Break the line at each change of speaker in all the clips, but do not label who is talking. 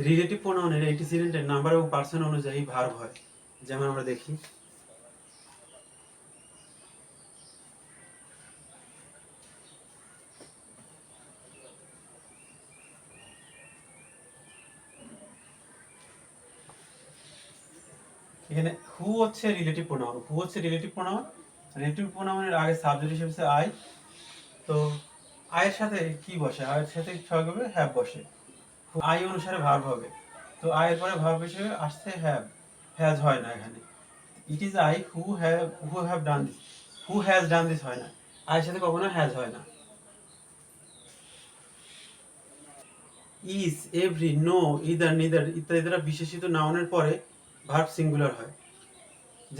Relative প্রোনাউনের অ্যান্টিসিডেন্টের number এবং person অনুযায়ী verb হয়। যেমন আমরা দেখি, এখানে হু হচ্ছে রিলেটিভ প্রোনাউন। রিলেটিভ প্রোনাউনের আগে সাবজেক্ট হিসেবে আছে আই। তো আয়ের সাথে কি বসে? আয়ের সাথে স্বাভাবিকভাবে হ্যাভ বসে। আই অনুসারে ভার্ব হবে। তো আয়ের পরে ভার্ব হিসেবে আসছে হ্যাভ, হ্যাজ হয় না এখানে। It is I who have done this, who has done this হয় না, আয়ের সাথে কখনো হ্যাজ হয় না। Each, every, no, either, neither ইত্যাদি দ্বারা বিশেষিত নাউনের পরে ভার্ব সিঙ্গুলার হয়।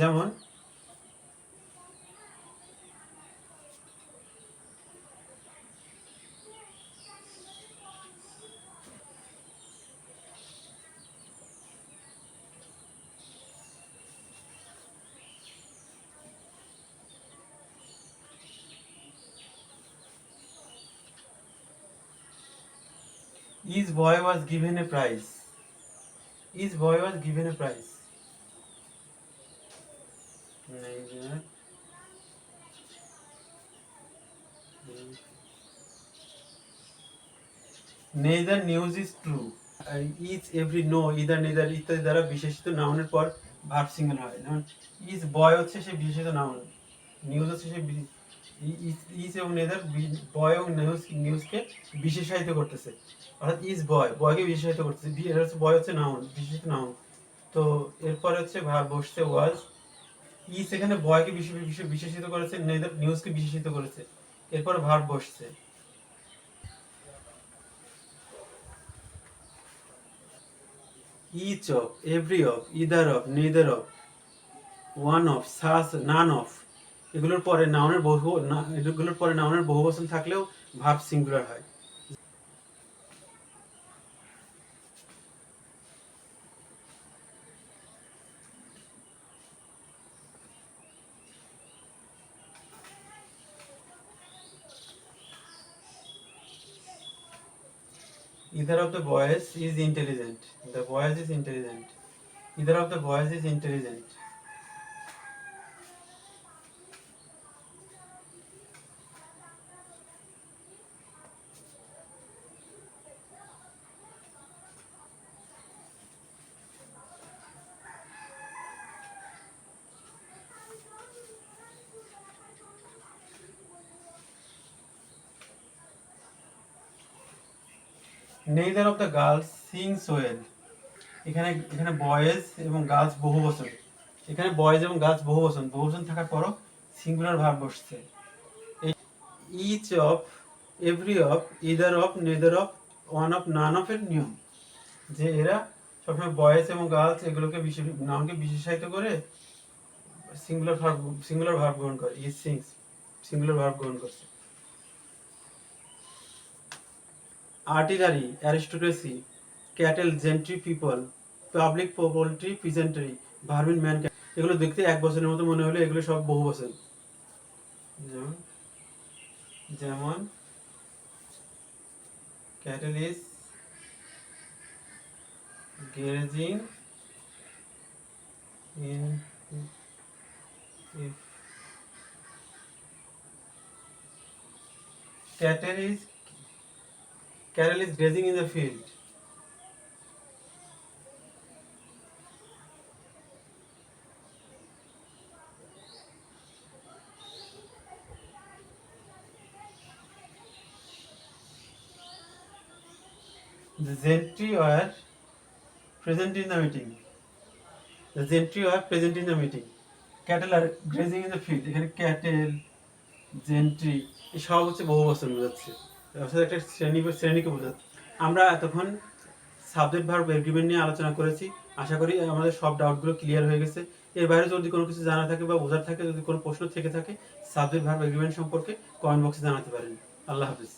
যেমন His boy was given a prize. His boy was given a prize. Neither news is true. Each, every, no, either, neither ইত্যাদি দ্বারা বিশেষিত নাউনের পর ভার্ব সিঙ্গেল হয়। যেমন ইজ বয় হচ্ছে সেই বিশেষিত নাউন, নিউজ হচ্ছে সেই ইজ এবং নেদার বয় এবং নিউজকে বিশেষায়িত করতেছে। অর্থাৎ ইজ বয়, বয়কে বিশেষায়িত করতেছে। এটা হচ্ছে বয় হচ্ছে নাউন, বিশেষিত নাউন। তো এরপরে হচ্ছে ভার্ব বসছে ওয়াজ। ইজ এখানে বয়কে বিশেষিত করেছে, নেদার নিউজকে বিশেষিত করেছে। এরপরে ভার্ব বসছে। Each of, every of, either of, neither of, one of, such, none of এগুলোর পরে নাউনের বহুবচন থাকলেও ভার্ব সিঙ্গুলার হয়। Either of the boys is intelligent. The boys is intelligent. Either of the boys is intelligent. Neither of the girls sings well. এখানে boys এবং girls বহুবচন। এখানে বয়েজ এবং গার্লস বহুবচন থাকার পরও সিঙ্গুলার ভার্ব বসছে। Each of, every of, either of, neither of, one of, none of এর নিয়ম যে এরা সবসময় বয়েজ এবং গার্লস এগুলোকে নাউনকে বিশেষায়িত করে সিঙ্গুলার ভার্ব গ্রহণ করে। ইজ সিংস সিঙ্গুলার ভার্ব গ্রহণ করছে। Artillery, aristocracy, cattle, gentry people, public, poultry, peasantry, vermin, man, এগুলো দেখতে এক বছরের মতো মনে হলে এগুলো সব বহু বছর। যেমন cattle is grazing in if cattle is grazing in the field. The gentry were present in the meeting. The gentry were present in the meeting. Cattle are grazing in the field. এখানে cattle, gentry এই সব হচ্ছে বহু বচন বোঝাচ্ছে, অর্থাৎ একটা শ্রেণীকে বোঝাচ্ছে। আমরা এতক্ষণ সাবজেক্ট ভার্ব এগ্রিমেন্ট নিয়ে আলোচনা করেছি। আশা করি আমাদের সব ডাউটগুলো ক্লিয়ার হয়ে গেছে। এর বাইরে যদি কোনো কিছু জানা থাকে বা বোঝার থাকে, যদি কোনো প্রশ্ন থেকে থাকে সাবজেক্ট ভার্ব এগ্রিমেন্ট সম্পর্কে কমেন্ট বক্সে জানাতে পারেন। আল্লাহ হাফিজ।